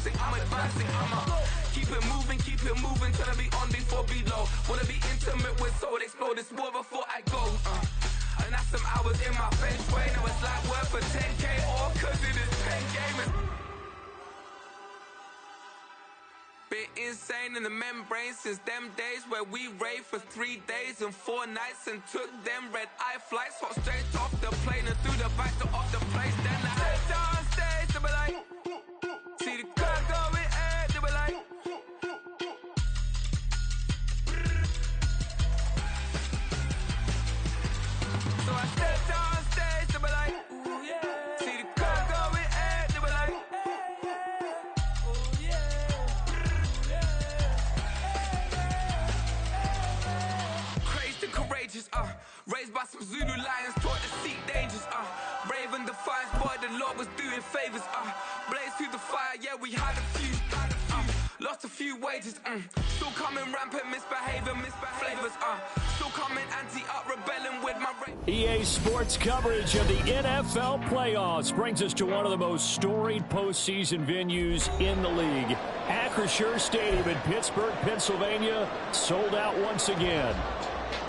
advancing, I'ma keep it moving till I be on before below. Wanna be intimate with soul, explore this war before I go. And that's some hours in my bench way. Now it's like work for 10K or cause it is 10 gamers. Been insane in the membrane since them days where we raved for 3 days and 4 nights and took them red-eye flights. Hot straight off the plane and through the back door of the place. Then I head down stage to be like, see the crowd going air to be like. So I step down stage to be like, ooh yeah. See the crowd going air to be like, ooh yeah. Crazed and courageous, raised by some Zulu lions, taught to seek dangers, brave and defiant, boy, the Lord was doing favors, blaze through the fire, yeah, we had a few, lost a few wages, still coming rampant, misbehaving, flavors, still coming anti-up, rebelling with my EA Sports coverage of the NFL playoffs brings us to one of the most storied postseason venues in the league. Acrisure Stadium in Pittsburgh, Pennsylvania, sold out once again.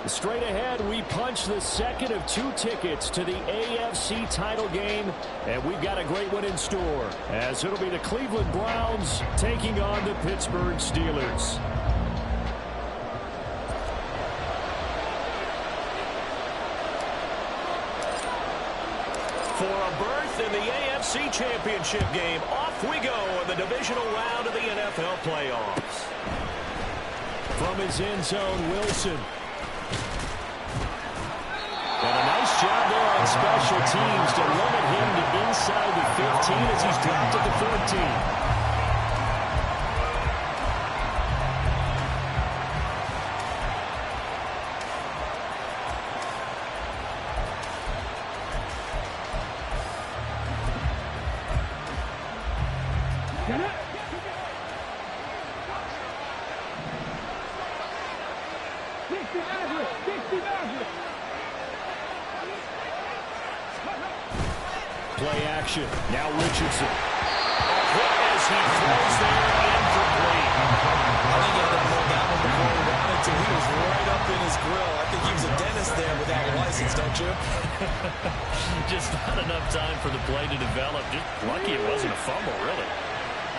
Straight ahead, we punch the second of 2 tickets to the AFC title game, and we've got a great one in store, as it'll be the Cleveland Browns taking on the Pittsburgh Steelers. For a berth in the AFC Championship game, off we go in the divisional round of the NFL playoffs. From his end zone, Wilson. And a nice job there on special teams to limit him to inside the 15 as he's dropped at the 14. Play action. Now Richardson. Quick as he throws there, incomplete. I think he had to pull that one before he wanted to. He was right up in his grill. I think he was a dentist there without a license, don't you? Just not enough time for the play to develop. Just lucky it wasn't a fumble, really.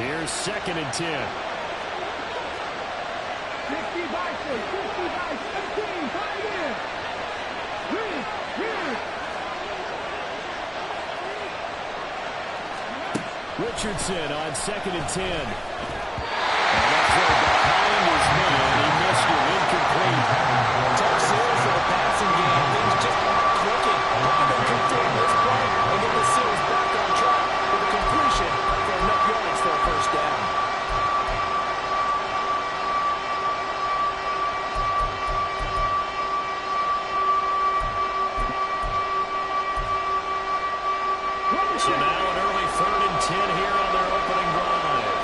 Here's 2nd and 10. 60 by 17, 5 in. Richardson on 2nd and 10. And that throw behind his man. He missed it, incomplete. Tough series for the passing game. Things just not clicking. Looking to continue this play and get the series back on track with a completion for enough yards for a first down. So now an early 3rd and 10 here on their opening drive.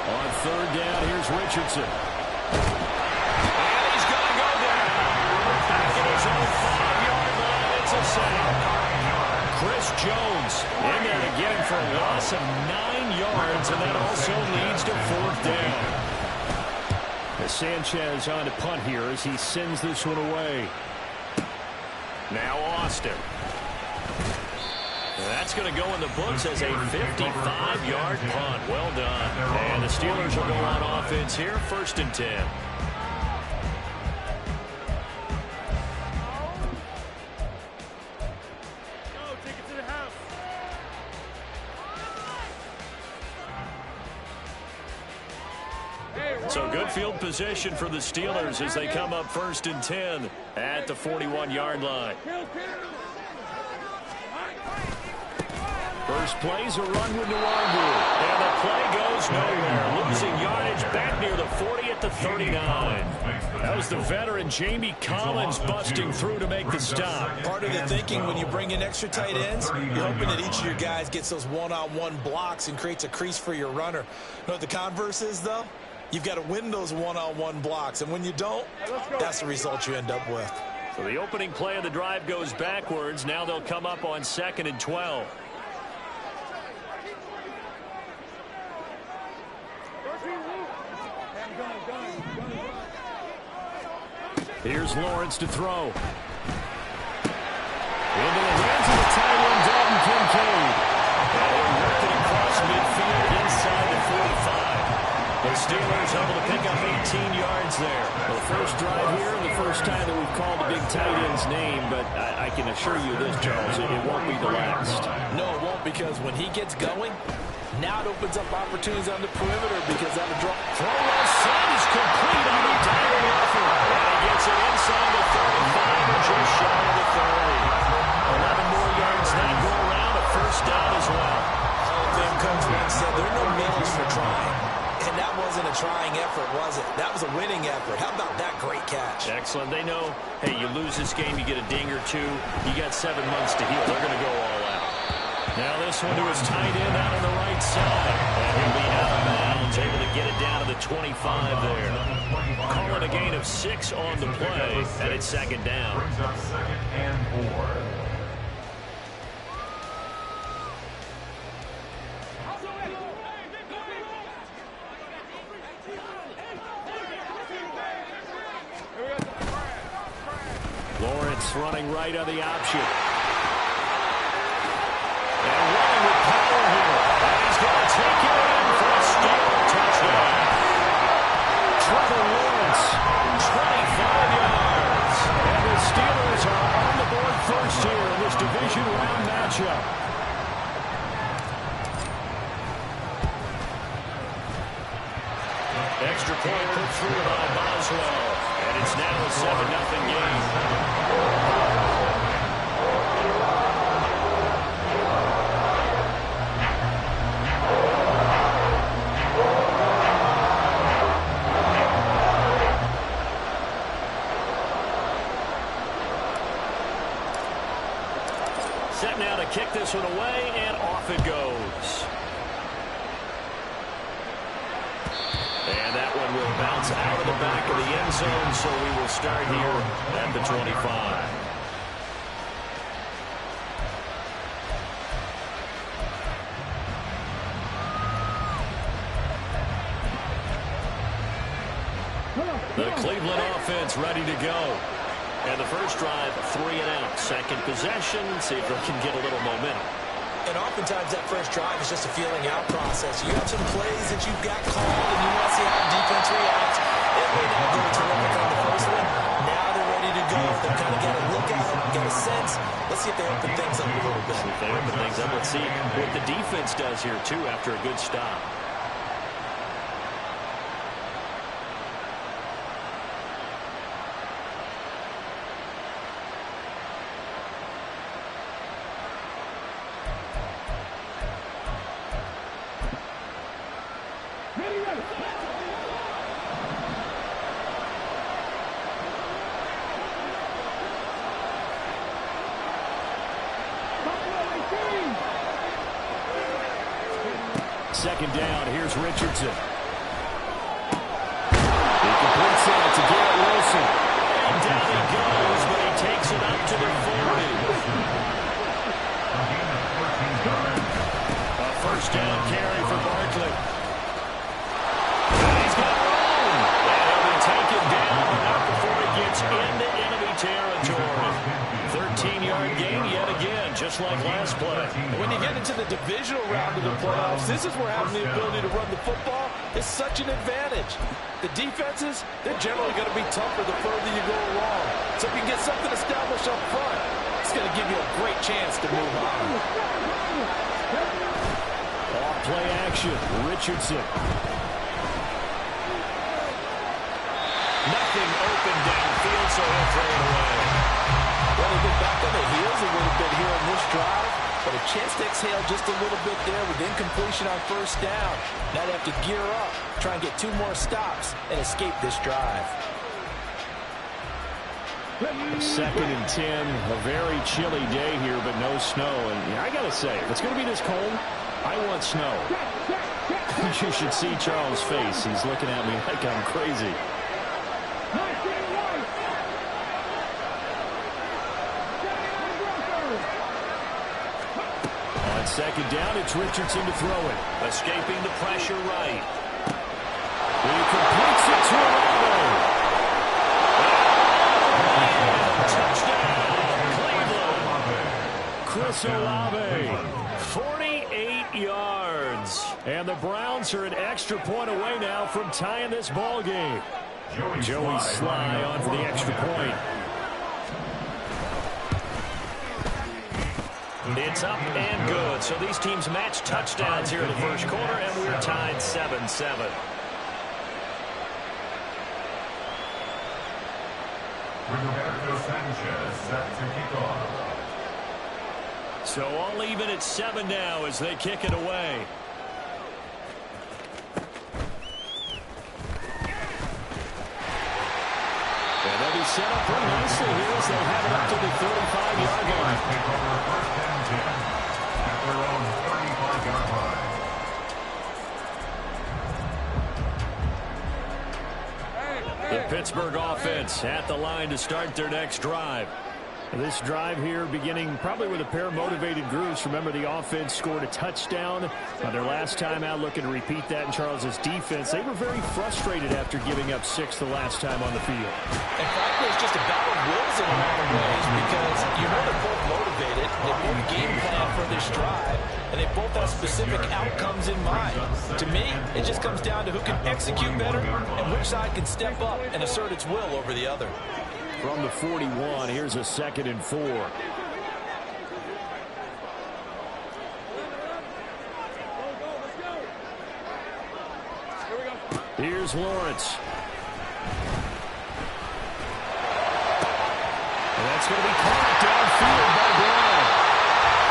On 3rd down, here's Richardson. And he's going to go down. Back at his own 5-yard line, it's a sack. Chris Jones in there again for a loss of 9 yards, and that also leads to 4th down. Sanchez on to punt here as he sends this one away. Now Austin. That's going to go in the books as a 55-yard punt. Well done. And the Steelers will go on offense here, 1st and 10. So good field position for the Steelers as they come up 1st and 10 at the 41-yard line. First play's a run with Nwangu. And the play goes nowhere. Losing yardage back near the 40 at the 39. That was the veteran Jamie Collins busting through to make the stop. Part of the thinking when you bring in extra tight ends, you're hoping that each of your guys gets those one-on-one blocks and creates a crease for your runner. You know what the converse is, though? You've got to win those one-on-one blocks. And when you don't, that's the result you end up with. So the opening play of the drive goes backwards. Now they'll come up on 2nd and 12. Here's Lawrence to throw. Into the hands of the tight end, Dalton Kincaid. And they're working across midfield inside the 45. The Steelers able to pick up 18 yards there. The first drive here and the first time that we've called the big tight end's name, but I can assure you this, Charles, it won't be the last. No, it won't, because when he gets going, now it opens up opportunities on the perimeter because that draw. Throw left side is complete on the diving effort. And he gets it inside the 35 and just shy of the 30. 11 more yards that go around, a first down as well. Hall of Fame coach once said there are no medals for trying. And that wasn't a trying effort, was it? That was a winning effort. How about that great catch? Excellent. They know, hey, you lose this game, you get a ding or two. You got 7 months to heal. They're going to go all out. Now this one to his tight end out on the right side. And he'll be out of bounds, able to get it down to the 25 there. Calling a gain of 6 on the play, and it's 2nd down. Brings up 2nd and 4. Lawrence running right on the option. And running with power here. And he's going to take it in for a steal touchdown. Trevor Lawrence, 25 yards. And the Steelers are on the board first here in this division round matchup. Extra point put through by Boswell. And it's now a 7-0 game. Set now to kick this one away, and off it goes. And that one will bounce out of the back of the end zone, so we will start here at the 25. The Cleveland offense ready to go. And the first drive, 3 and out. Second possession, see if they can get a little momentum. And oftentimes that first drive is just a feeling out process. You have some plays that you've got called and you want to see how the defense reacts. It may not go terrific on the first one. Now they're ready to go. They've kind of got a look out, got a sense. Let's see if they open things up a little bit. See if they open things up. Let's see what the defense does here, too, after a good stop. Second down, here's Richardson. He completes it to Garrett Wilson. And down he goes, but he takes it up to the 40. A first down carry for Barkley. And he's got room. And he'll be taken down, but not before he gets into enemy territory. 13-yard gain yet again, just like last play. When you get into the divisional round of the playoffs, this is where having the ability to run the football is such an advantage. The defenses, they're generally going to be tougher the further you go along. So if you can get something established up front, it's going to give you a great chance to move on. Off play action, Richardson. Nothing open downfield, so he'll throw it away. Well, they've been back on their heels a little bit here in this drive, but a chance to exhale just a little bit there with incompletion on first down. Now they have to gear up, try and get 2 more stops, and escape this drive. 2nd and 10, a very chilly day here, but no snow. And I got to say, if it's going to be this cold, I want snow. You should see Charles' face. He's looking at me like I'm crazy. second down, it's Richardson to throw it. Escaping the pressure right. He completes it to Olave. Touchdown, Cleveland. Chris Olave, 48 yards. And the Browns are an extra point away now from tying this ball game. Joey Sly on for the extra point. It's up and good. So these teams match touchdowns here in the first quarter, and we're tied 7-7. Roberto Sanchez set to kick off. So all even at 7 now as they kick it away. And they'll be set up pretty nicely here as they'll have it up to the 35-yard line. Take over first and 10 at their own 35-yard line. The Pittsburgh offense at the line to start their next drive. This drive here beginning probably with a pair of motivated groups. Remember, the offense scored a touchdown on their last time out, looking to repeat that in Charles' defense. They were very frustrated after giving up 6 the last time on the field. And frankly, it's just a battle of wills in a lot of ways because you know they're both motivated. They both game plan for this drive, and they both have specific outcomes in mind. To me, it just comes down to who can execute better and which side can step up and assert its will over the other. From the 41, here's a 2nd and 4. Here's Lawrence. And that's going to be caught downfield by Brown.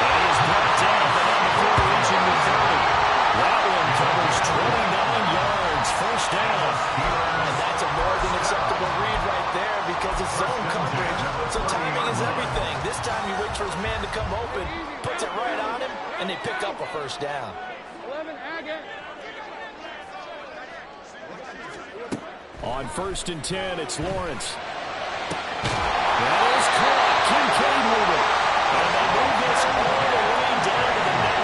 And he is brought down before reaching the 30. That one covers 29 yards. First down. And that's a more than acceptable read right there because it's zone coverage. So timing is everything. This time he waits for his man to come open, puts it right on him, and they pick up a first down. 11 Agate. On 1st and 10, it's Lawrence. That is caught. Kincaid with it. And they move this all the way down to the 9.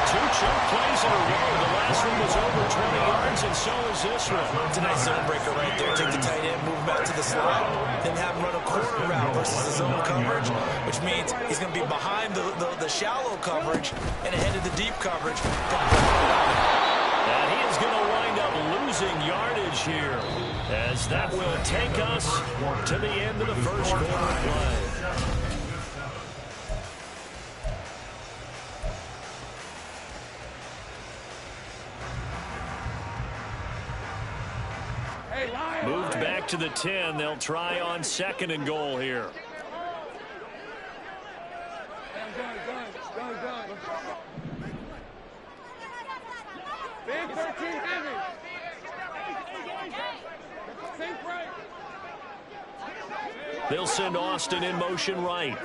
2 chunk plays in a row. The last one was over 20 yards, and so is this one. It's a nice zone breaker right there. Take the tight end, move him out to the slot, then have him run a corner route versus the zone coverage, which means he's going to be behind the shallow coverage and ahead of the deep coverage. And he is going to wind up losing yardage here, as that will take us to the end of the first quarter play. Moved back to the 10. They'll try on 2nd and goal here. Big 13 heavy. They'll send Austin in motion right.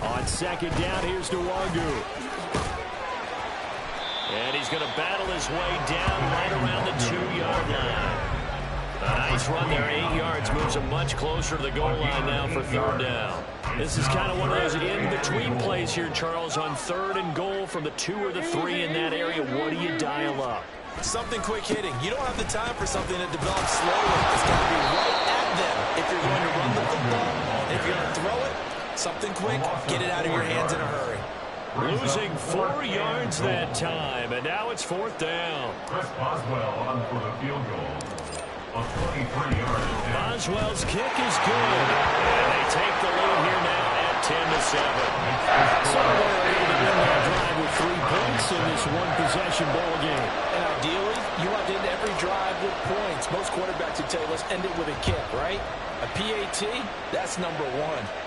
On 2nd down, here's Nwangu. And he's going to battle his way down right around the 2-yard line. A nice run there, 8 yards, moves him much closer to the goal line now for 3rd down. This is kind of one of those in-between plays here, Charles, on 3rd and goal from the 2 or the 3 in that area. What do you dial up? Something quick hitting. You don't have the time for something that develops slowly. It's got to be right at them if you're going to run the football. And if you're going to throw it, something quick, get it out of your hands in a hurry. Losing 4 yards that time, and now it's 4th down. Chris Boswell on for the field goal. A 23-yard. Boswell's kick is good, and they take the lead here now at 10-7. So they're able to win that drive with 3 points in this one-possession ball game. And ideally, you want to end every drive with points. Most quarterbacks would tell you, let's end it with a kick, right? A PAT, that's number 1.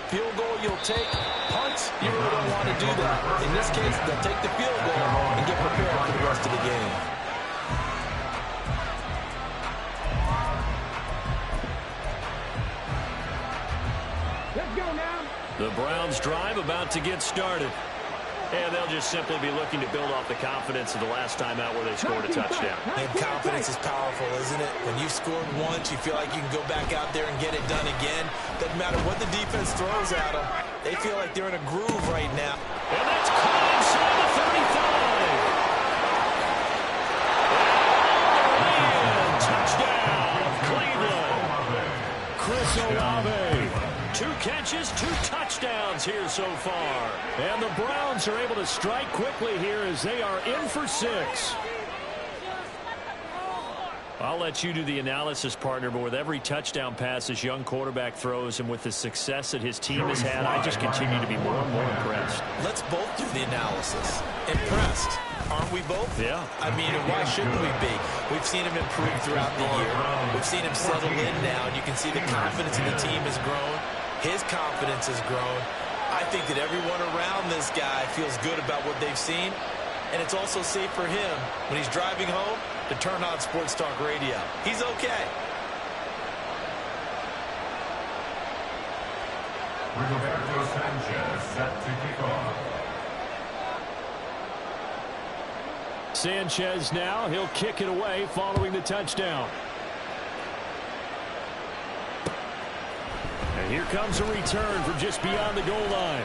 Field goal you'll take. Punts, you really don't want to do that. In this case, they'll take the field goal and get prepared for the rest of the game. Let's go now. The Browns drive about to get started. And they'll just simply be looking to build off the confidence of the last time out where they scored a touchdown. And confidence is powerful, isn't it? When you've scored once, you feel like you can go back out there and get it done again. Doesn't matter what the defense throws at them. They feel like they're in a groove right now. And that's caught inside the 35. And touchdown, Cleveland. Chris Olave. 2 catches, 2 touchdowns here so far. And the Browns are able to strike quickly here as they are in for 6. I'll let you do the analysis, partner, but with every touchdown pass this young quarterback throws and with the success that his team has had, I just continue to be more and more impressed. Let's both do the analysis. Impressed. Aren't we both? Yeah. I mean, why shouldn't we be? We've seen him improve throughout the year. We've seen him settle in now, and you can see the confidence in the team has grown. His confidence has grown. I think that everyone around this guy feels good about what they've seen, and it's also safe for him when he's driving home to turn on Sports Talk Radio. He's okay. Rigoberto Sanchez set to kick off. Sanchez now, he'll kick it away following the touchdown. And here comes a return from just beyond the goal line.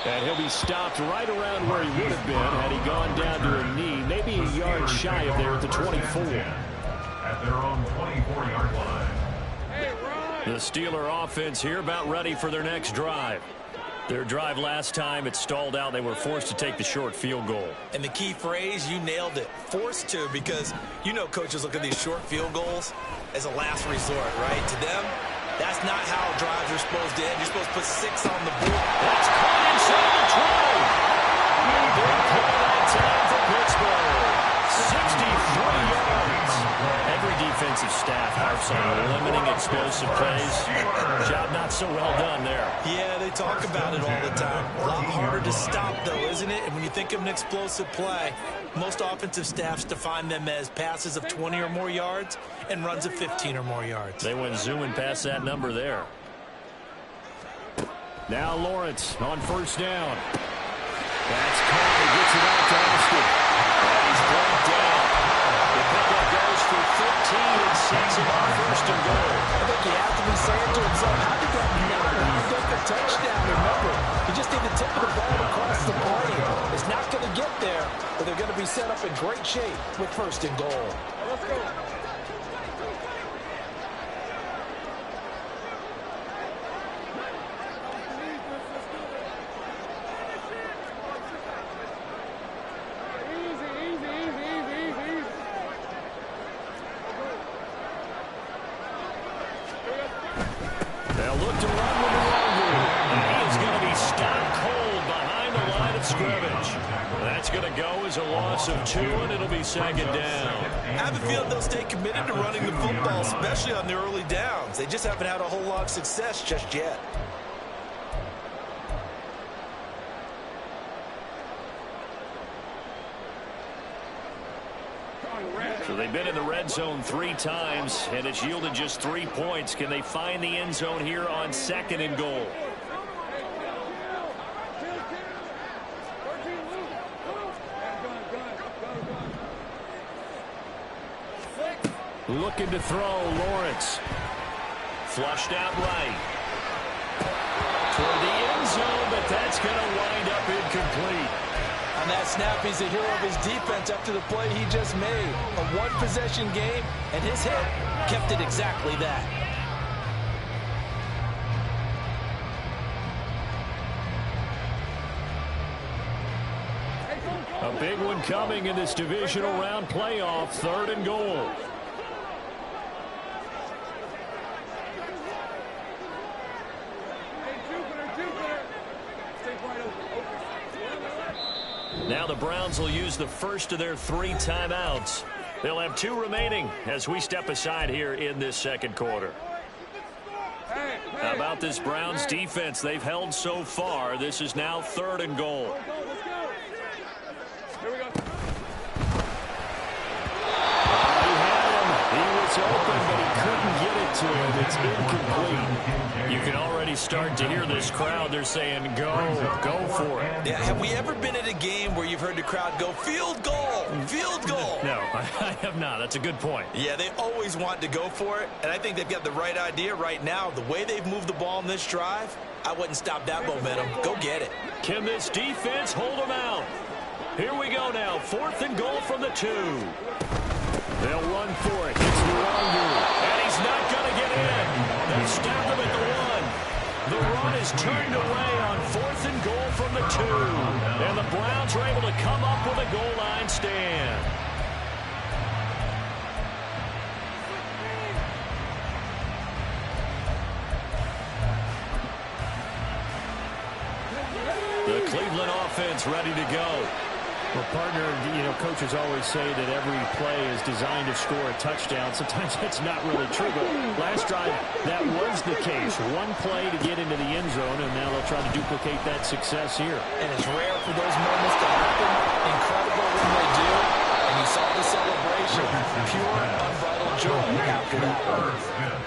And he'll be stopped right around where he would have been had he gone down to a knee, maybe a yard shy of there at the 24. At their own 24-yard line. The Steeler offense here about ready for their next drive. Their drive last time, it stalled out. They were forced to take the short field goal. And the key phrase, you nailed it, forced to, because you know coaches look at these short field goals as a last resort, right? To them, that's not how drives are supposed to end. You're supposed to put 6 on the board. That's caught inside the 20. Big play that time for Pittsburgh. 63 yards. Every defensive staff harps on limiting explosive plays. Job not so well done there. Yeah, they talk about it all the time. A lot harder to stop, though, isn't it? And when you think of an explosive play, most offensive staffs define them as passes of 20 or more yards and runs of 15 or more yards. They went zooming past that number there. Now Lawrence on first down. That's caught. He gets it out to Austin. And he's brought down. The pickup goes for 15 and sets him on first and goal. I think you have to be saying to himself, how did that not wind up a touchdown? Remember, you just need to tip the ball across the plane. It's not going to get there, but they're going to be set up in great shape with first and goal. Let's go. They'll look to run with the longer. And he is going to be stopped cold behind the line of scrimmage. That's going to go as a loss of 2, and it'll be second down. I have a feeling they'll stay committed to running the football, especially on their early downs. They just haven't had a whole lot of success just yet. So they've been in the red zone 3 times, and it's yielded just 3 points. Can they find the end zone here on second and goal? Looking to throw, Lawrence. Flushed out right. Toward the end zone, but that's going to wind up incomplete. On that snap, he's a hero of his defense after the play he just made. A one-possession game, and his hit kept it exactly that. A big one coming in this divisional round playoff, 3rd and goal. Now the Browns will use the first of their 3 timeouts. They'll have 2 remaining as we step aside here in this second quarter. How about this Browns defense? They've held so far. This is now 3rd and goal. Here we go. He had him. He was open, but he couldn't get it to him. It's incomplete. You can already start to hear this crowd. They're saying, go for it. Yeah, have we ever been at a game where you've heard the crowd go, field goal, field goal? No, I have not. That's a good point. Yeah, they always want to go for it, and I think they've got the right idea right now. The way they've moved the ball in this drive, I wouldn't stop that momentum. Go get it. Can this defense hold them out? Here we go now. 4th and goal from the 2. They'll run for it. It's Luongo, and he's not going to get in. They stop him at the 1. The run is turned away on 4th and goal from the 2. And the Browns are able to come up with a goal line stand. The Cleveland offense ready to go. Well, partner, coaches always say that every play is designed to score a touchdown. Sometimes that's not really true, but last drive, that was the case. One play to get into the end zone, and now they'll try to duplicate that success here. And it's rare for those moments to happen. Incredible when they do. And you saw the celebration. Pure, unbridled joy after that one.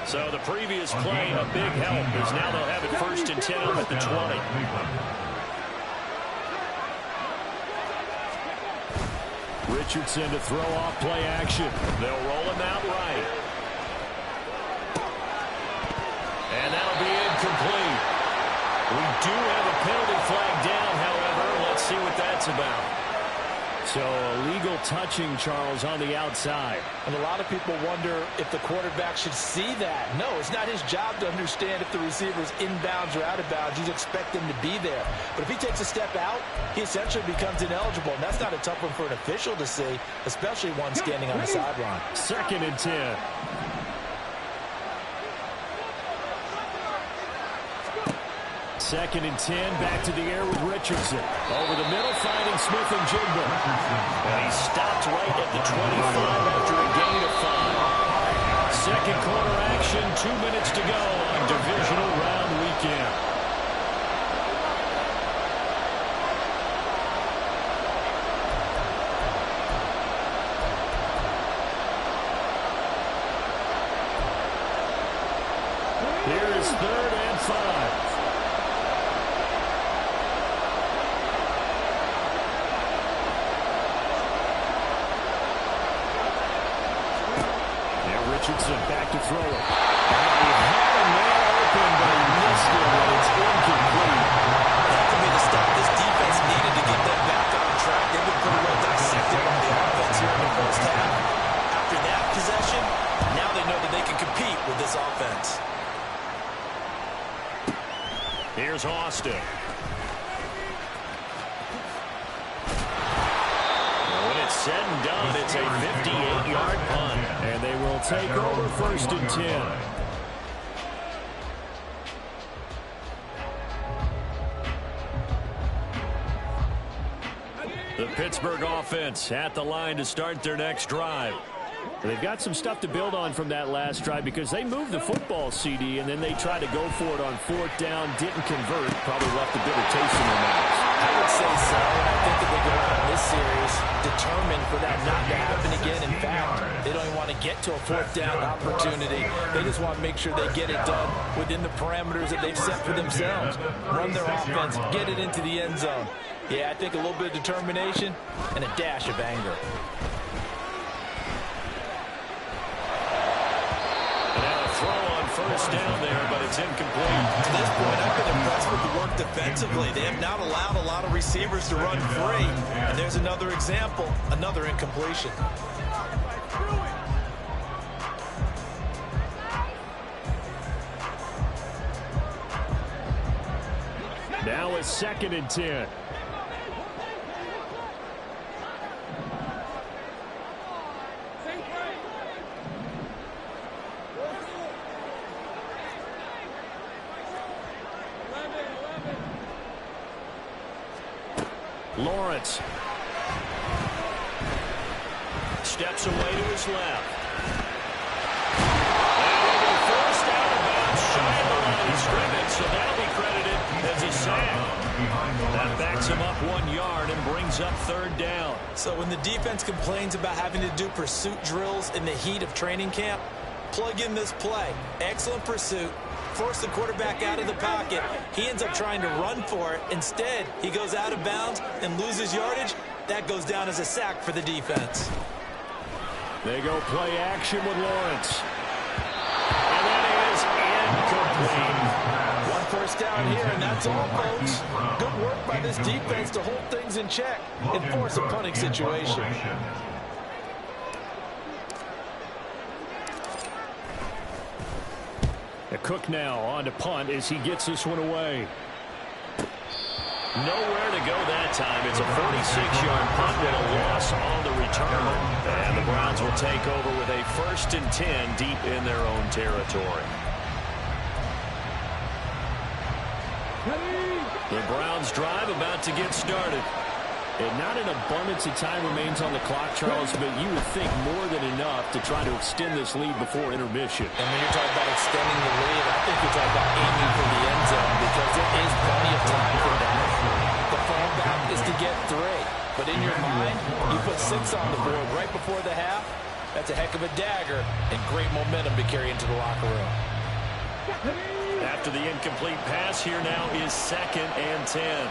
So the previous play, a big help, as now they'll have it 1st and 10 at the 20. Richardson to throw off play action. They'll roll him out right. And that'll be incomplete. We do have a penalty flag down, however. Let's see what that's about. So illegal touching, Charles, on the outside. And a lot of people wonder if the quarterback should see that. No, it's not his job to understand if the receiver's inbounds or out of bounds. You expect him to be there. But if he takes a step out, he essentially becomes ineligible. And that's not a tough one for an official to see, especially one standing on the sideline. 2nd and 10. Second and 10, back to the air with Richardson. Over the middle, finding Smith and Jigba. And he stopped right at the 25 after a gain of 5. Second quarter action, 2 minutes to go on divisional round weekend. Here is 3rd and 5. Richardson back to throw it. And he had a man open, but he missed it, and it's incomplete. That could be the stop this defense needed to get them back on track. They've been pretty well dissected on the offense here in the first half. After that possession, now they know that they can compete with this offense. Here's Austin. When it's said and done, it's a 58-yard punt. And they will take over 1st and 10. The Pittsburgh offense at the line to start their next drive. They've got some stuff to build on from that last drive because they moved the football, CD, and then they tried to go for it on 4th down, didn't convert, probably left a bitter taste in their mouths. I would say so, and I think that they go out in this series determined for that not to happen again. In fact, they don't even want to get to a 4th down opportunity. They just want to make sure they get it done within the parameters that they've set for themselves. Run their offense, get it into the end zone. Yeah, I think a little bit of determination and a dash of anger. Throw on 1st down there, but it's incomplete. To this point, I've been impressed with the work defensively. They have not allowed a lot of receivers to run free. And there's another example, another incompletion. Now it's 2nd and 10. Lawrence steps away to his left. And will be forced out of bounds shy of the line of scrimmage, so that'll be credited as a sack. That backs him up 1 yard and brings up 3rd down. So when the defense complains about having to do pursuit drills in the heat of training camp, plug in this play. Excellent pursuit. Force the quarterback out of the pocket. He ends up trying to run for it. Instead, he goes out of bounds and loses yardage. That goes down as a sack for the defense. They go play action with Lawrence. And that is incomplete. One first down here, and that's all, folks. Good work by this defense to hold things in check and force a punting situation. Cook now on to punt as he gets this one away. Nowhere to go that time. It's a 46-yard punt and a loss on the return. And the Browns will take over with a 1st and 10 deep in their own territory. The Browns drive about to get started. And not an abundance of time remains on the clock, Charles, but you would think more than enough to try to extend this lead before intermission. And when you're talking about extending the lead, I think you're talking about aiming for the end zone because there is plenty of time for that. The fallback is to get 3. But in your mind, you put 6 on the board right before the half. That's a heck of a dagger and great momentum to carry into the locker room. After the incomplete pass, here now is 2nd and 10.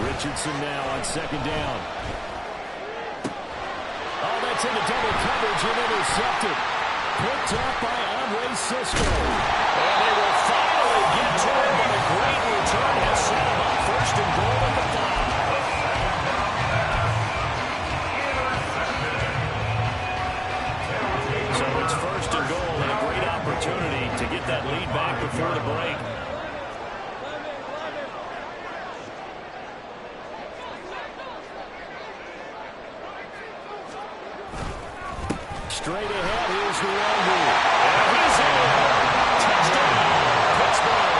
Richardson now on 2nd down. Oh, that's into double coverage and intercepted. Picked up by Andre Cisco. And they will finally get to him, but a great return has set him up 1st and goal at the 5. So it's 1st and goal and a great opportunity to get that lead back before the break. Straight ahead, here's Luongo. And he's in. Touchdown, Pittsburgh.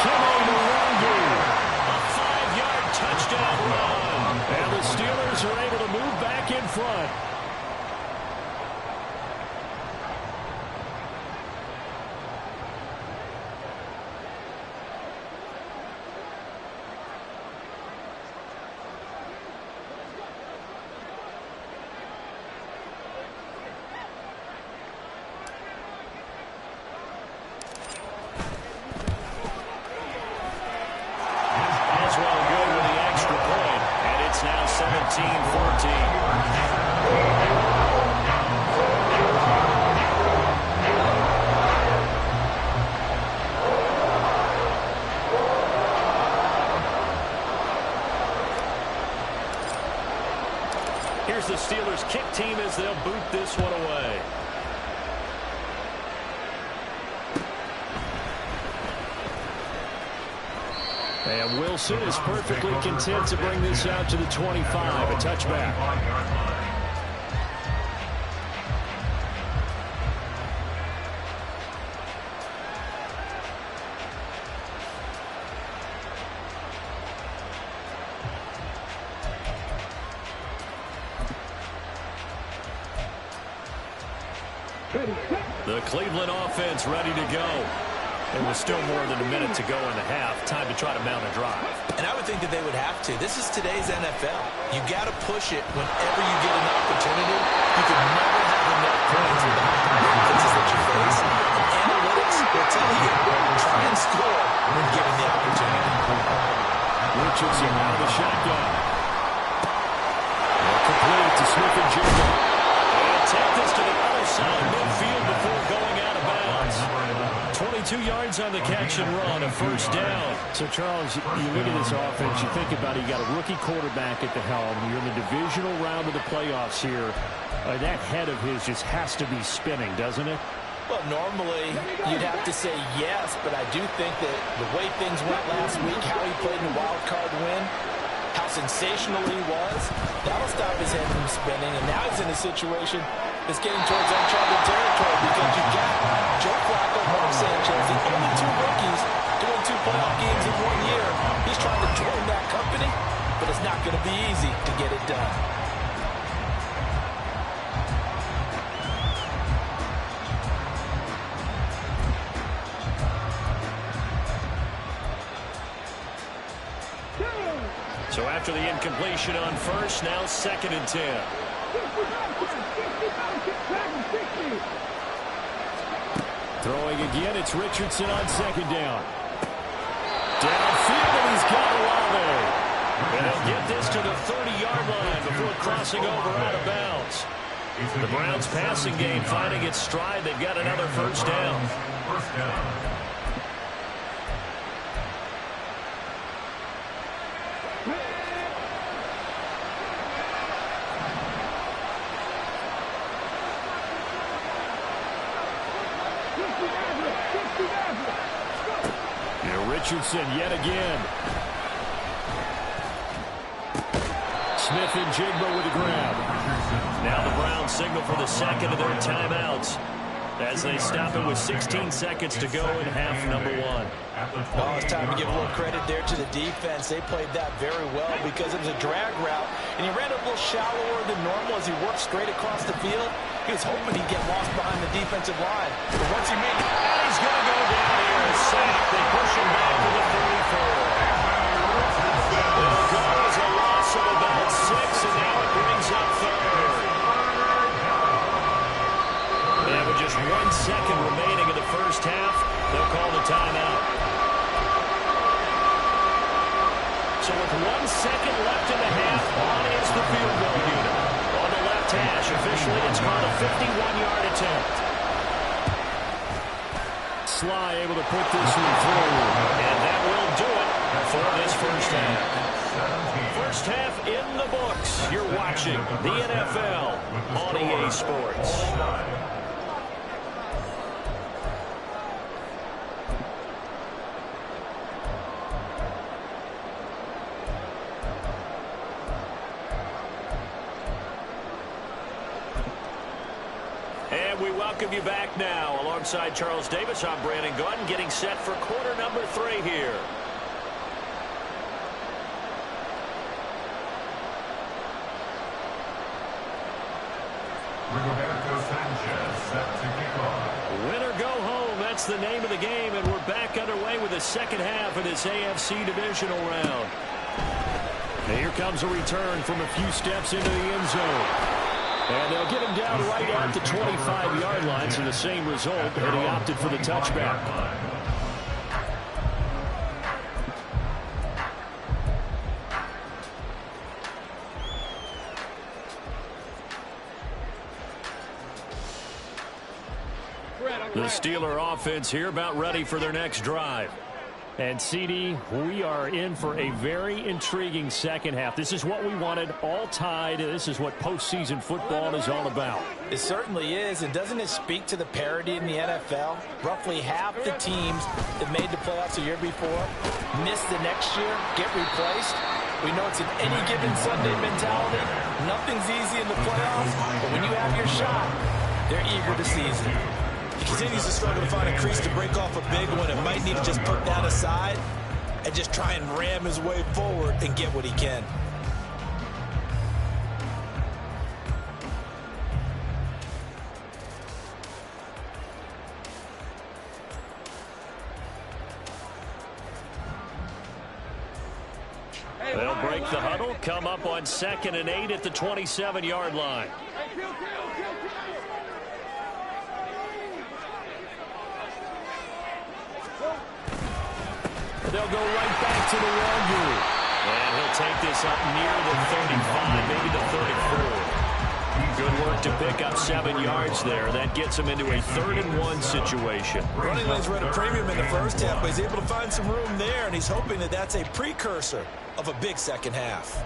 Kimo Luongo. A 5-yard touchdown run. And the Steelers are able to move back in front. Here's the Steelers kick team as they'll boot this one away. And Wilson is perfectly content to bring this out to the 25, a touchback. The Cleveland offense ready to go. It was still more than a minute to go in the half. Time to try to mount a drive. And I would think that they would have to. This is today's NFL. You got to push it whenever you get an opportunity. You can never have enough points with the defenses that you face. And analytics will tell you, try and score when given the opportunity. Richardson out of the shotgun. Complete to Smith-Njigba. And take this to the other side midfield before going out of bounds. 22 yards on the catch and run, a 1st down. So, Charles, you look at this offense, you think about it, you got a rookie quarterback at the helm. You're in the divisional round of the playoffs here. That head of his just has to be spinning, doesn't it? Well, normally you'd have to say yes, but I do think that the way things went last week, how he played in the wild card win, how sensational he was, that'll stop his head from spinning. And now he's in a situation that's getting towards uncharted territory because you've got Joe Flacco, Mark Sanchez, the only 2 rookies doing 2 playoff games in 1 year. He's trying to join that company, but it's not going to be easy to get it done. So after the incompletion on first, now 2nd and 10. Throwing again, it's Richardson on 2nd down. Downfield, and he's got Olave. And he'll get this to the 30-yard line before crossing over out of bounds. The Browns' passing game finding its stride. They've got another first down. First down. Richardson yet again. Smith-Njigba with a grab. Now the Browns signal for the second of their timeouts as they stop it with 16 seconds to go in half number 1. Oh, it's time to give a little credit there to the defense. They played that very well because it was a drag route, and he ran a little shallower than normal as he worked straight across the field. He was hoping he'd get lost behind the defensive line. But once he made it, he's going to go down here and sack. They push him back to the 34. It'll go as a loss of about 6, and now it brings up 3rd. And with just 1 second remaining in the first half, they'll call the timeout. So with 1 second left in the half, on is the field goal unit. On the left hash, officially it's called a 51-yard attempt. Sly able to put this one through, and that will do it for this first half. First half in the books. You're watching the NFL on EA Sports. And we welcome you back now. Alongside Charles Davis, I'm Brandon Gunn, getting set for quarter number 3 here. Rigoberto Sanchez set to kick off. Win or go home, that's the name of the game, and we're back underway with the second half of this AFC divisional round. And here comes a return from a few steps into the end zone. And they'll get him down right at the 25-yard line, so the same result, and he opted for the touchback. The Steeler offense here about ready for their next drive. And, CD, we are in for a very intriguing second half. This is what we wanted, all tied. This is what postseason football is all about. It certainly is, and doesn't it speak to the parity in the NFL? Roughly half the teams that made the playoffs the year before miss the next year, get replaced. We know it's an any given Sunday mentality. Nothing's easy in the playoffs, but when you have your shot, they're eager to seize it. He continues to struggle to find a crease to break off a big one and might need to just put that aside and just try and ram his way forward and get what he can. They'll break the huddle, come up on 2nd and 8 at the 27-yard line. They'll go right back to the wrong group. And he'll take this up near the 35, maybe the 34. Good work to pick up 7 yards there. That gets him into a 3rd and 1 situation. Running lanes were at a premium in the first half, but he's able to find some room there, and he's hoping that that's a precursor of a big second half.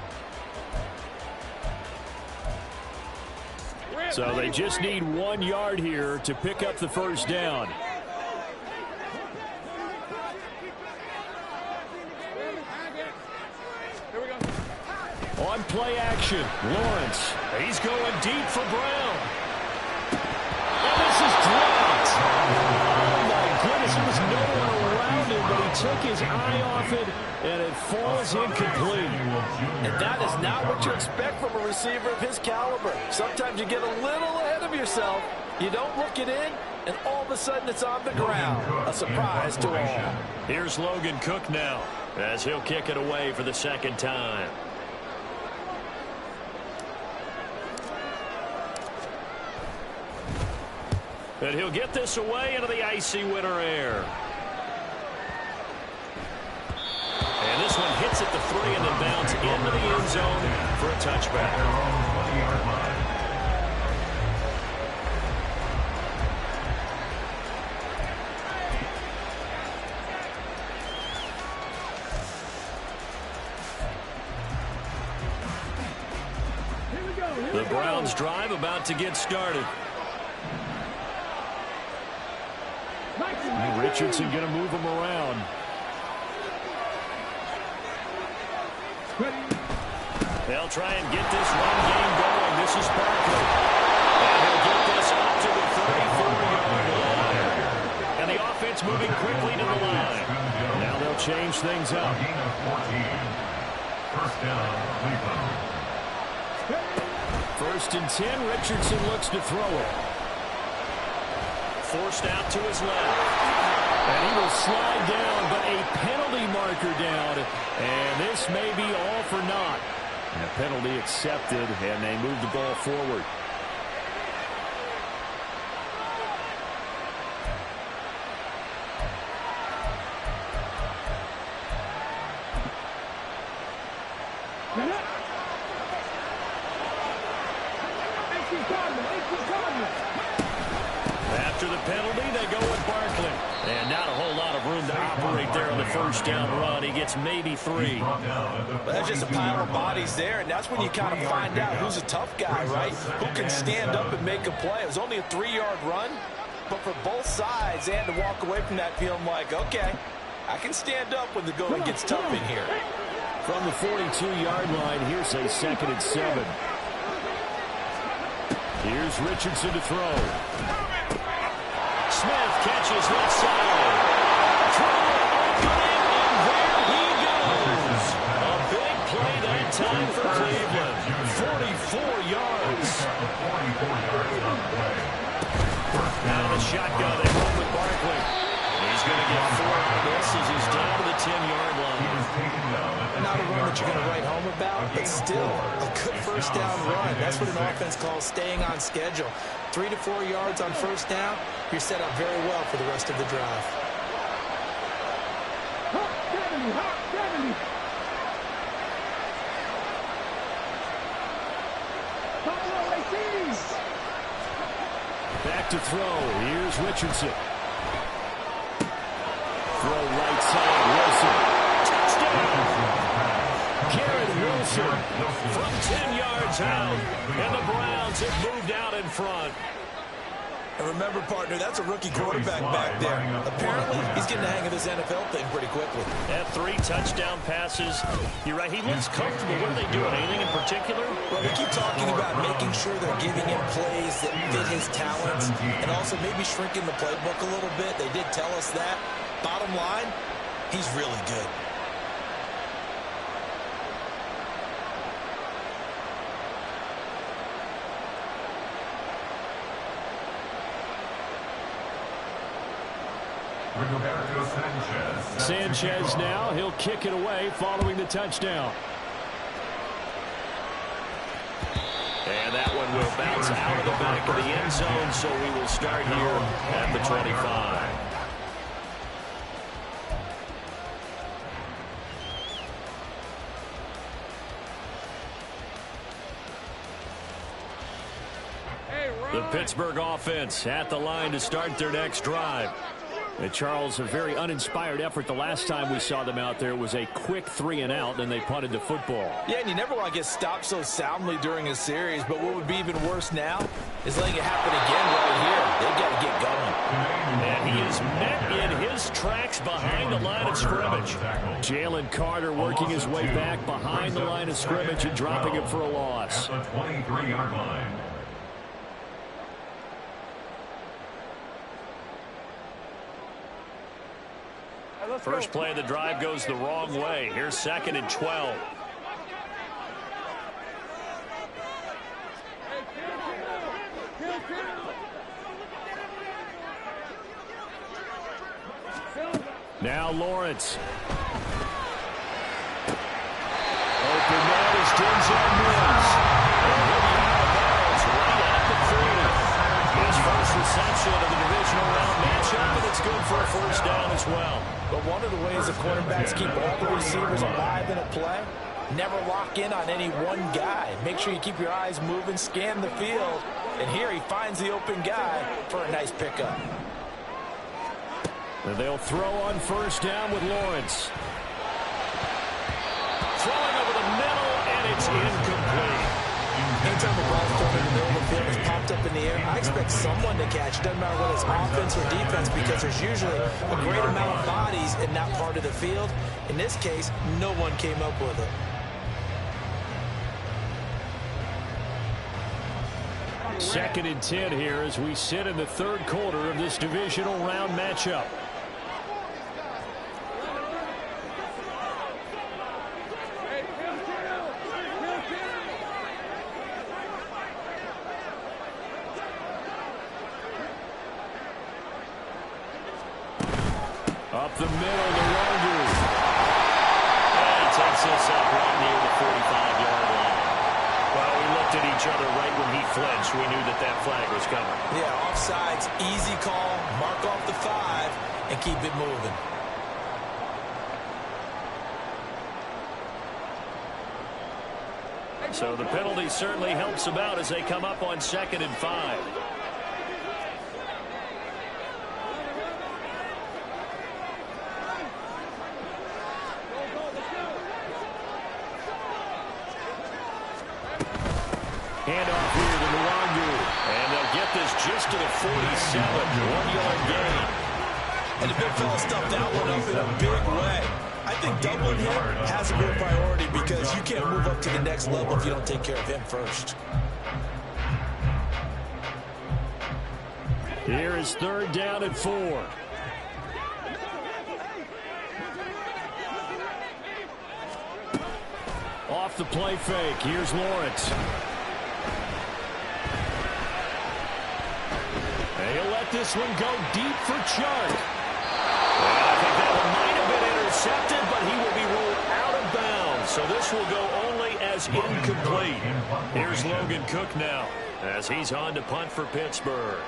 So they just need 1 yard here to pick up the first down. On play action, Lawrence. He's going deep for Brown. And this is dropped. Oh, my goodness. There was no one around him, but he took his eye off it, and it falls incomplete. And that is not what you expect from a receiver of his caliber. Sometimes you get a little ahead of yourself. You don't look it in, and all of a sudden it's on the ground. A surprise to all. Here's Logan Cook now. as he'll kick it away for the second time. And he'll get this away into the icy winter air. And this one hits at the 3 and then bounds into the end zone for a touchback. The Browns drive about to get started. Richardson going to move him around. They'll try and get this run game going. This is Barkley. And he'll get this up to the 34-yard line. And the offense moving quickly to the line. Now they'll change things up. First down, Cleveland. 1st and 10. Richardson looks to throw it. Forced out to his left. And he will slide down, but a penalty marker down. And this may be all for naught. And a penalty accepted, and they move the ball forward. After the penalty, they go with Barkley. And not a whole lot of room to operate there on the first down run. He gets maybe 3. Well, that's just a pile of bodies there, and that's when you kind of find out who's a tough guy, right? Who can stand up and make a play. It was only a 3-yard run, but for both sides, they had to walk away from that feeling like, okay, I can stand up when the going gets tough in here. From the 42-yard line, here's a 2nd and 7. Here's Richardson to throw. Smith catches left side. Opening, and there he goes. A big play that time for Cleveland. 44 yards. Now the shotgun, they roll with Barkley. He's going to get 4 on this as he's down to the 10-yard line. Not a run that you're going to write home about, but still a good first down run. That's what an offense calls staying on schedule. 3 to 4 yards on first down, you're set up very well for the rest of the drive. Back to throw. Here's Richardson. Throw right side. Wilson. Touchdown. Garrett Wilson from 10 yards out. And the Browns have moved out in front. And remember, partner, that's a rookie quarterback back there. Apparently, he's getting the hang of this NFL thing pretty quickly. Had 3 touchdown passes. You're right, he looks comfortable. What are they doing? Anything in particular? Well, they keep talking about making sure they're giving him plays that fit his talents and also maybe shrinking the playbook a little bit. They did tell us that. Bottom line, he's really good. Sanchez now, he'll kick it away following the touchdown. And that one will bounce out of the back of the end zone, so we will start here at the 25. The Pittsburgh offense at the line to start their next drive. And Charles, a very uninspired effort the last time we saw them out there was a quick 3 and out, and they punted the football. Yeah, and you never want to get stopped so soundly during a series, but what would be even worse now is letting it happen again right here. They've got to get going. And he is met in his tracks behind the line of scrimmage. Jalen Carter working his way back behind the line of scrimmage and dropping him for a loss. At the 23-yard line. First play of the drive goes the wrong way. Here's 2nd and 12. Now Lawrence. is Denzel Mims. And he'll be out of bounds right at the 30. His first reception of the divisional round matchup, and it's good for a first down as well. But one of the ways the quarterbacks keep all the receivers alive in a play, never lock in on any one guy. Make sure you keep your eyes moving, scan the field. And here he finds the open guy for a nice pickup. And they'll throw on first down with Lawrence. Throwing over the middle, and it's incomplete. Anytime the ball's thrown in the middle of the field, it's popped up in the air, I expect someone to catch. Doesn't matter whether it's offense or defense, because there's usually a great amount of bodies in that part of the field. In this case, no one came up with it. Second and 10 here as we sit in the third quarter of this divisional round matchup. Up the middle, the Longu. And he takes this up right near the 45-yard line. Well, we looked at each other right when he flinched. We knew that that flag was coming. Yeah, offsides, easy call, mark off the 5, and keep it moving. So the penalty certainly helps them out as they come up on 2nd and 5. Handoff here to Nwangu. And they'll get this just to the 47. 1-yard gain. And the big fella stuffed that one up in a big way. I think doubling him has a real priority because you can't move up to the next level if you don't take care of him first. Here is 3rd down and 4. Off the play fake. Here's Lawrence. He'll let this one go deep for Chark. And I think that one might have been intercepted, but he will be ruled out of bounds. So this will go only as incomplete. Here's Logan Cook now as he's on to punt for Pittsburgh.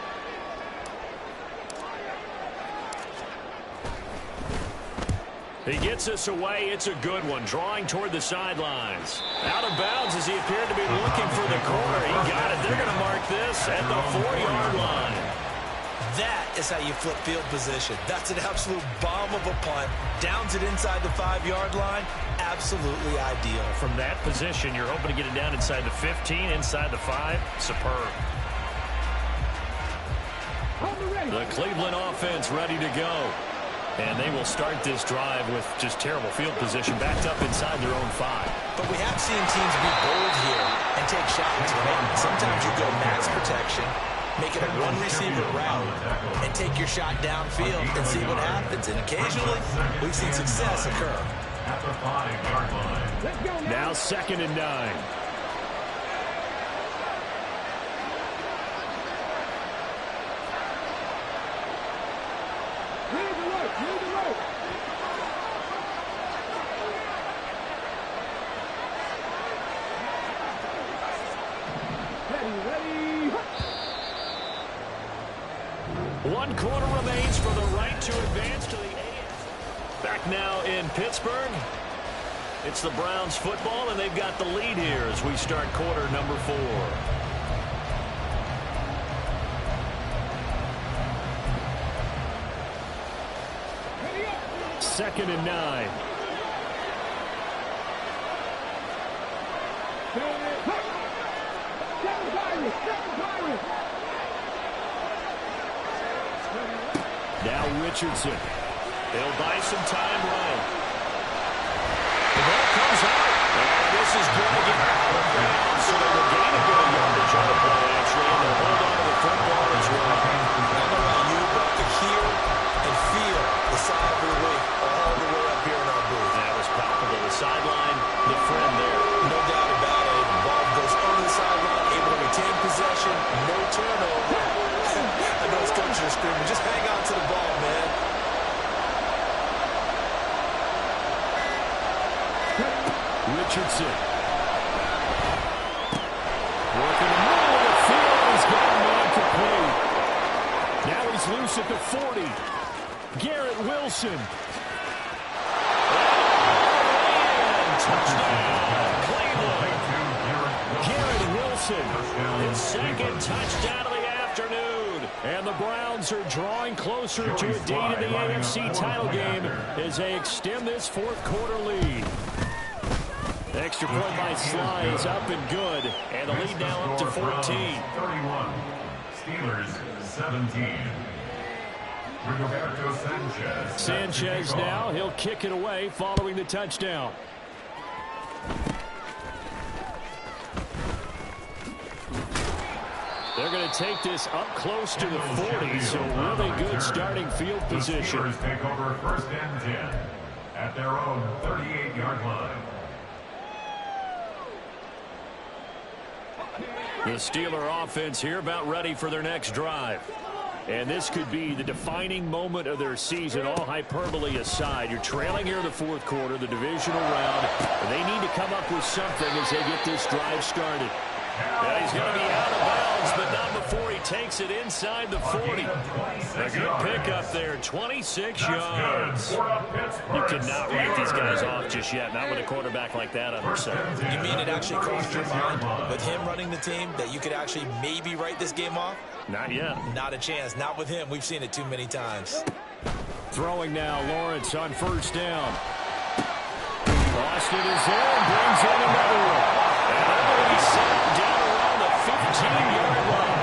He gets us away. It's a good one. Drawing toward the sidelines. Out of bounds as he appeared to be looking for the corner. He got it. They're going to mark this at the 4-yard line. That is how you flip field position. That's an absolute bomb of a punt. Downs it inside the 5-yard line. Absolutely ideal. From that position, you're hoping to get it down inside the 15, inside the 5. Superb. The Cleveland offense ready to go. And they will start this drive with just terrible field position backed up inside their own 5. But we have seen teams be bold here and take shots. Right? Sometimes you go max protection, make it a one-receiver route, and take your shot downfield and see what happens. And occasionally, we've seen success occur. At the 5-yard line. Now 2nd and 9. One quarter remains for the right to advance to the AFC. Back now in Pittsburgh. It's the Browns football, and they've got the lead here as we start quarter number 4. Second and 9. Now Richardson. They'll buy some time right. The ball comes out. And this is going to get out of bounds. So they will gain a bit of yardage on the play, actually, and they'll hold on to the football as well. I don't know about you, but to hear and feel the sigh of relief all the way up here in our booth. That was palpable. The sideline, the friend there. No doubt about it. The ball goes over the sideline, able to retain possession, no turnover. I know his coaches are screaming, just hang on to the ball, man. Richardson. Wilson. Touchdown, Cleveland. Garrett Wilson, his second touchdown of the afternoon. And the Browns are drawing closer to a date in the AFC title game as they extend this fourth quarter lead. Extra point by Sly is up and good. And the lead now up to 14. 31. Steelers 17. Roberto Sanchez. Sanchez now, he'll kick it away following the touchdown. They're going to take this up close to the 40, so really good starting field position. The Steelers take over 1st and 10 at their own 38-yard line. The Steeler offense here about ready for their next drive. And this could be the defining moment of their season, all hyperbole aside. You're trailing here in the fourth quarter, the divisional round, and they need to come up with something as they get this drive started. Yeah, he's going to be out of bounds, but not before he takes it inside the 40. A good pickup there, 26 yards. You cannot write these guys off just yet, not with a quarterback like that under center. You mean it actually crossed your mind with him running the team that you could actually maybe write this game off? Not yet. Not a chance. Not with him. We've seen it too many times. Throwing now, Lawrence on 1st down. Austin is there and brings in another one. And they're going to be set down around the 15-yard line.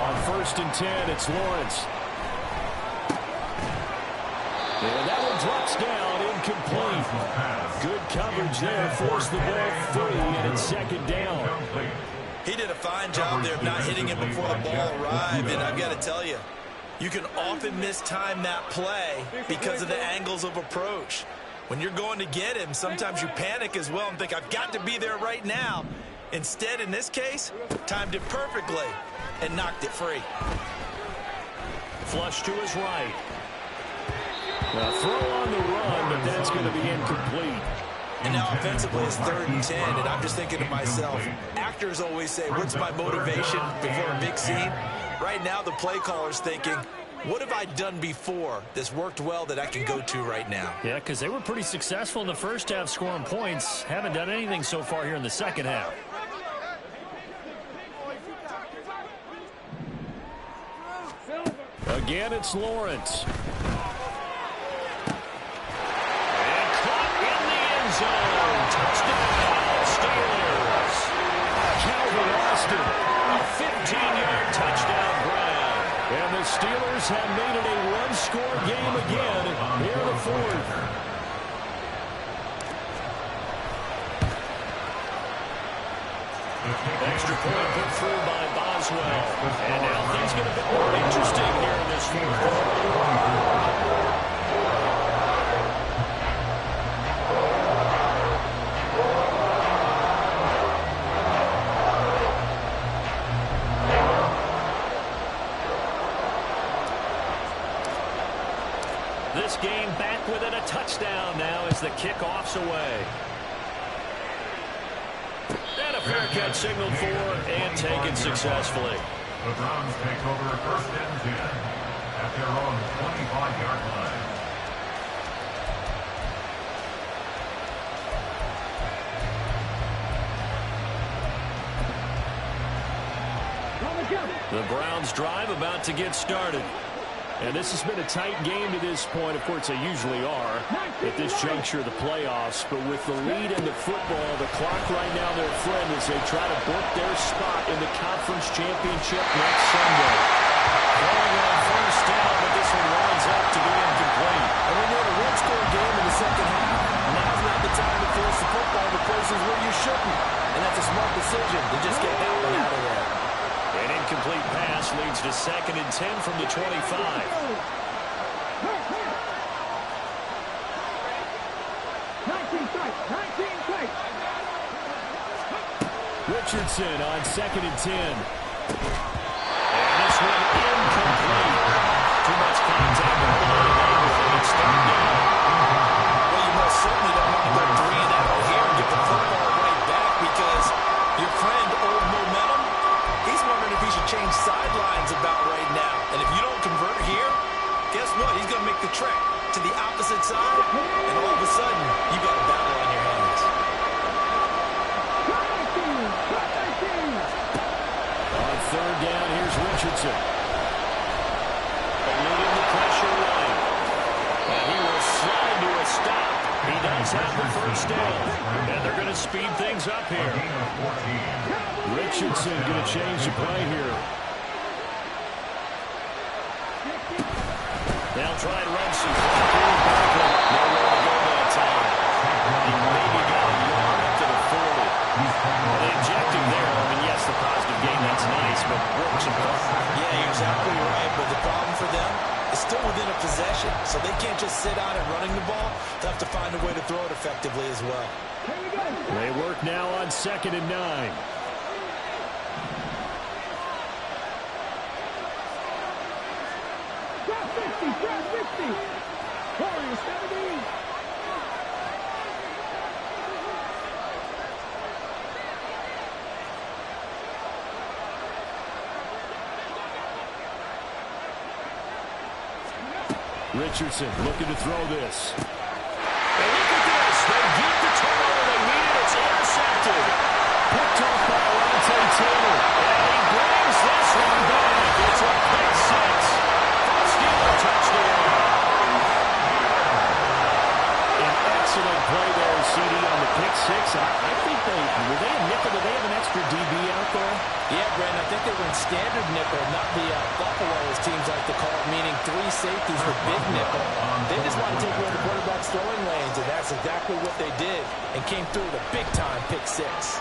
On 1st and 10, it's Lawrence. And that one drops down, incomplete. Good coverage there, forced the ball free, and it's 2nd down. He did a fine job there of not hitting him before the ball arrived, and I've got to tell you, you can often mistime that play because of the angles of approach. When you're going to get him, sometimes you panic as well and think, I've got to be there right now. Instead, in this case, timed it perfectly and knocked it free. Flush to his right. A throw on the run, but that's going to be incomplete. And now offensively it's 3rd and 10, and I'm just thinking to myself, actors always say, what's my motivation before a big scene? Right now the play caller's thinking, what have I done before that's worked well that I can go to right now? Yeah, because they were pretty successful in the first half scoring points. Haven't done anything so far here in the second half. Again, it's Lawrence. And caught in the end zone. Touchdown, Steelers. Calvin Austin, a 15-yard touchdown grab. And the Steelers have made it a one-score game again here in the fourth. Extra point put through by Boswell. And now things get a bit more interesting here in this fourth quarter. This game back within a touchdown now as the kickoff's away. And a fair catch signaled for and taken successfully. The Browns take over 1st and 10 at their own 25-yard line. The Browns drive about to get started. And this has been a tight game to this point. Of course, they usually are at this juncture of the playoffs. But with the lead in the football, the clock right now their friend as they try to book their spot in the conference championship next Sunday. Going on 1st down, but this one winds up to be incomplete. And when you're in a one-score game in the second half, now's not the time to force the football to places where you shouldn't. And that's a smart decision to just get that one out of there. An incomplete pass leads to 2nd and 10 from the 25. Richardson on 2nd and 10. And this one incomplete. Too much contact on the line. It's 3rd down. Well, you most certainly don't want to go 3 and out here and get the football right back because your friend, Old Momentum, he's wondering if he should change sidelines about does have the first down. And they're going to speed things up here. Richardson going to change the play here. They'll try and run some clock here. Nowhere to go that time. He maybe got a yard up to the 40. Well, the objective there, I mean, yes, the positive game, that's nice, but works in part. Yeah, you're exactly right, but the problem for them is still within a possession, so they can't just sit on it running the ball. They'll have to find a way to throw it effectively as well. They work now on 2nd and 9. Richardson looking to throw this. And look at this. They get the turnover they needed. It's intercepted. Picked off by Alontae Taylor. And he brings this one back. It's a pick six. Steeler touchdown. An excellent play there, CD, on the pick six. I think were they a nickel? Did they have an extra DB out there? Yeah, Brandon, I think they were in standard nickel, not the Buffalo, as teams like to call it, meaning 3 safeties, the big nickel. They just want to take away the quarterback's throwing lanes, and that's exactly what they did, and came through with a big-time pick six.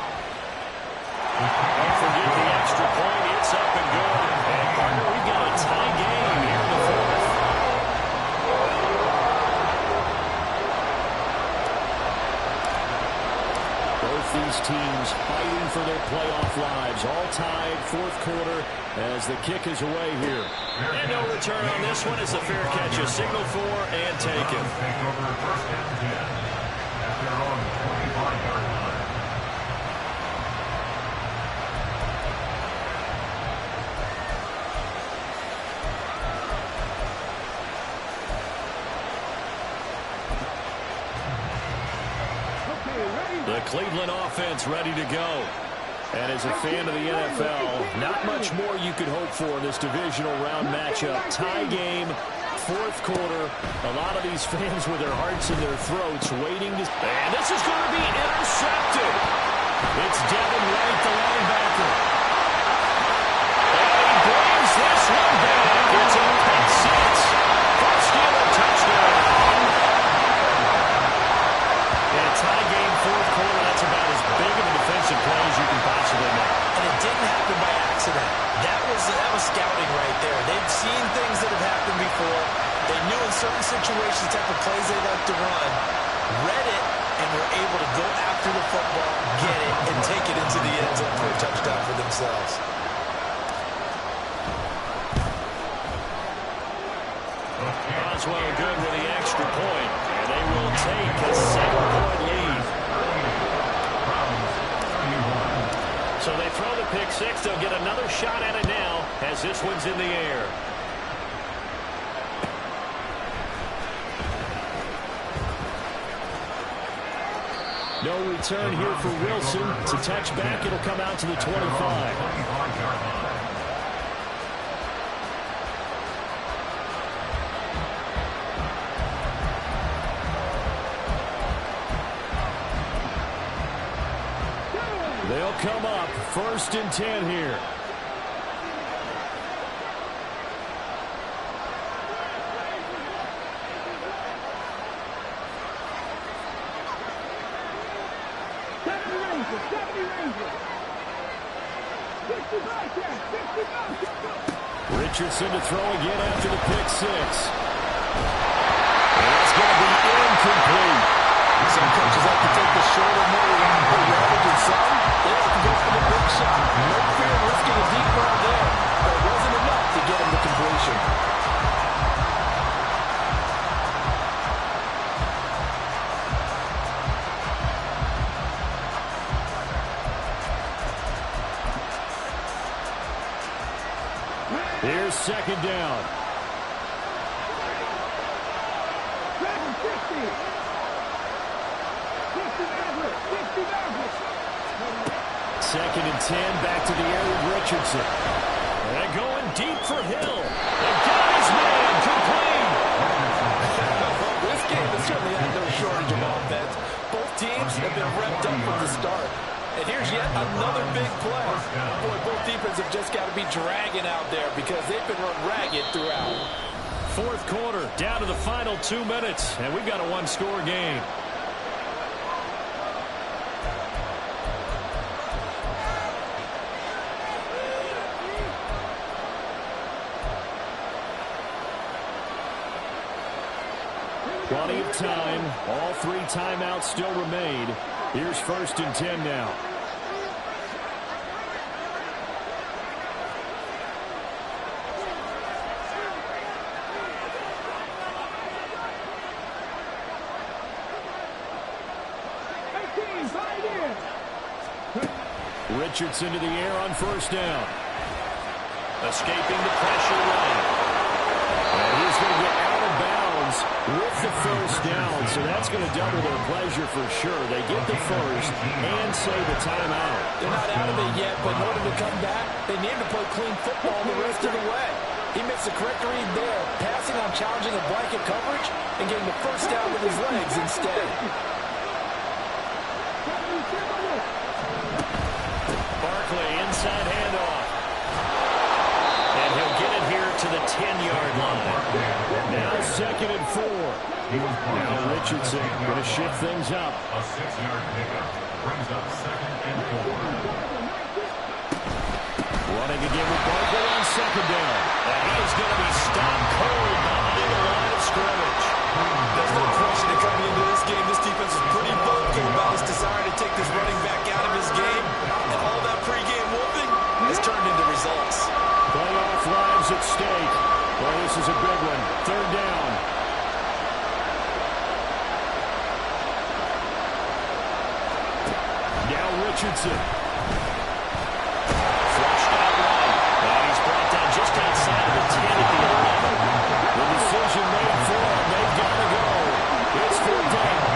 Don't forget the extra point. It's up and good. And partner, we've got a tie game here in the fourth. Both these teams fighting for their playoff lives. All tied, fourth quarter, as the kick is away here. And no return on this one as the fair catch is signaled for and taken. Take over 1st and 10 at their own 25-yard line. The Cleveland offense ready to go. And as a fan of the NFL, not much more you could hope for in this divisional round matchup. Tie game, fourth quarter. A lot of these fans with their hearts in their throats waiting to... And this is going to be intercepted. It's Devin White, the linebacker. And he brings this one back. It's a pick six. First Steeler touchdown. And a tie game, fourth quarter. That's about as big of a defensive play as you can possibly make. And it didn't happen by accident. That was scouting right there. They've seen things that have happened before. They knew in certain situations the type of plays they like to run, read it, and were able to go after the football, get it, and take it into the end zone for a touchdown for themselves. Boswell good with the extra point, and they will take a 7-point lead. So they throw the pick six. They'll get another shot at it now as this one's in the air. No return here for Wilson. It's a touchback. It'll come out to the 25. 25-yard line. They'll come up 1st and 10 here. Richardson to throw again after the pick six. And it's going to be incomplete. Some coaches like to take the shorter move and put yardage in some. They like to go for the big shot. No fear of risking a deep ball there. But it wasn't enough to get him to completion. Here's 2nd down. 2nd and 10, back to the air with Richardson. And going deep for Hill. And got his man complete. This game has certainly had no shortage of offense. games have been revved up from the start. And here's yet another big play. Boy, both defenses have just got to be dragging out there because they've been run ragged throughout. Fourth quarter, down to the final 2 minutes, and we've got a one-score game. Plenty of time. All 3 timeouts still remain. Here's 1st and 10 now. Richardson to the air on 1st down. Escaping the pressure line. And he's going to get out of bounds with the 1st down, so that's going to double their pleasure for sure. They get the 1st and save the timeout. They're not out of it yet, but in order to come back, they need to play clean football the rest of the way. He makes the correct read there, passing on challenging a blanket coverage and getting the 1st down with his legs instead. Barkley, inside handoff. And he'll get it here to the 10-yard line. Now 2nd and 4. Now Richardson going to shift things up. A 6-yard pickup brings up 2nd and 4. Running again with Barkley on 2nd down. And he is going to be stopped cold behind the line of scrimmage. There's no question that coming into this game, this defense is pretty vocal about his desire to take this running back out of his game. And all that pregame whooping has turned into results. Playoff lives at stake. Well, this is a big one. 3rd down. Now Richardson. Flushed out right. And he's brought down just outside of the 10 at the 11. The decision made for him. They've got to go. It's 4th down.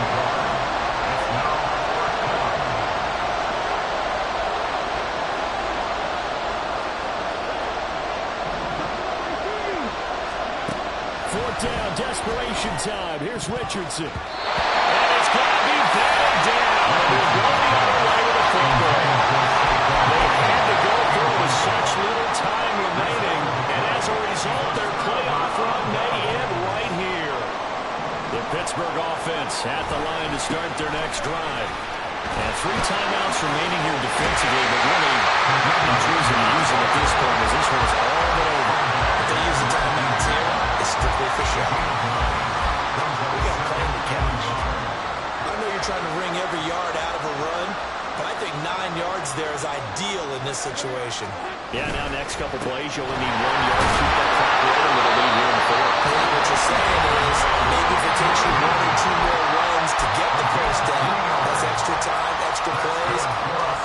Down, desperation time. Here's Richardson. And it's going to be batted down. They're going the other way with the football. They had to go for it with such little time remaining. And as a result, their playoff run may end right here. The Pittsburgh offense at the line to start their next drive. And 3 timeouts remaining here defensively, but really not choosing to use them at this point as this one is all but over. If they use the timeouts here, it's strictly for show. We got playing to catch. I know you're trying to wring every yard out of a run, but I think 9 yards there is ideal in this situation. Yeah, now next couple plays, you only need 1 yard to keep that clock rolling with a lead here in the 4th. What you're saying is maybe if it takes you 1 or 2 more runs to get the 1st down, that's extra time, extra plays,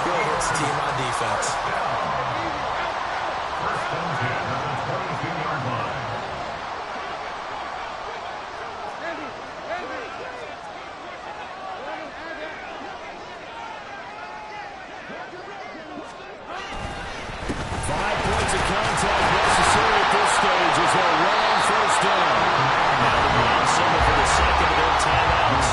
really hurts the team on defense. First and 10 at the 22-yard line. Contact necessary at this stage as they're running 1st down. Now the ground signal for the 2nd of their timeouts.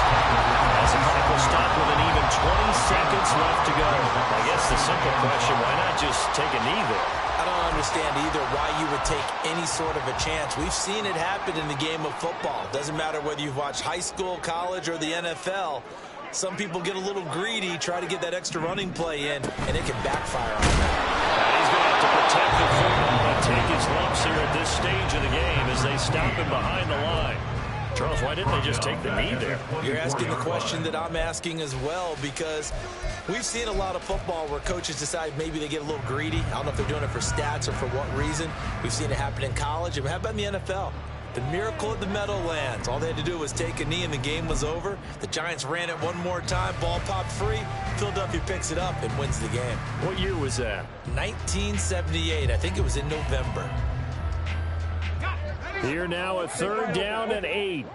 As the clock will stop with an even 20 seconds left to go. I guess the simple question, why not just take a knee there? I don't understand either why you would take any sort of a chance. We've seen it happen in the game of football. Doesn't matter whether you've watched high school, college, or the NFL. Some people get a little greedy, try to get that extra running play in, and it can backfire on them. He's going to have to protect the football and take his lumps here at this stage of the game as they stop him behind the line. Charles, why didn't they just take the knee there? You're asking the question that I'm asking as well, because we've seen a lot of football where coaches decide maybe they get a little greedy. I don't know if they're doing it for stats or for what reason. We've seen it happen in college. And how about in the NFL? The miracle of the Meadowlands. All they had to do was take a knee and the game was over. The Giants ran it one more time. Ball popped free. Philadelphia picks it up and wins the game. What year was that? 1978. I think it was in November. Here now a 3rd down and 8.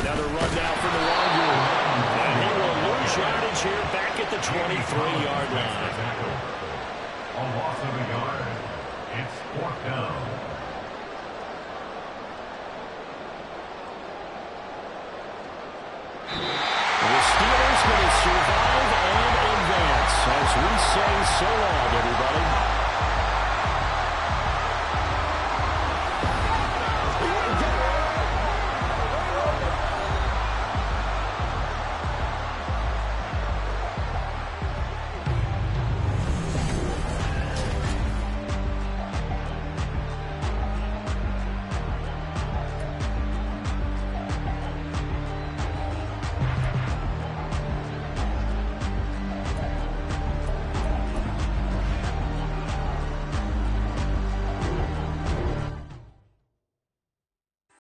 Another run now from the Longoon. And he will lose yardage here back at the 23-yard line. A loss of a yard. It's 4th down. say so long, everybody.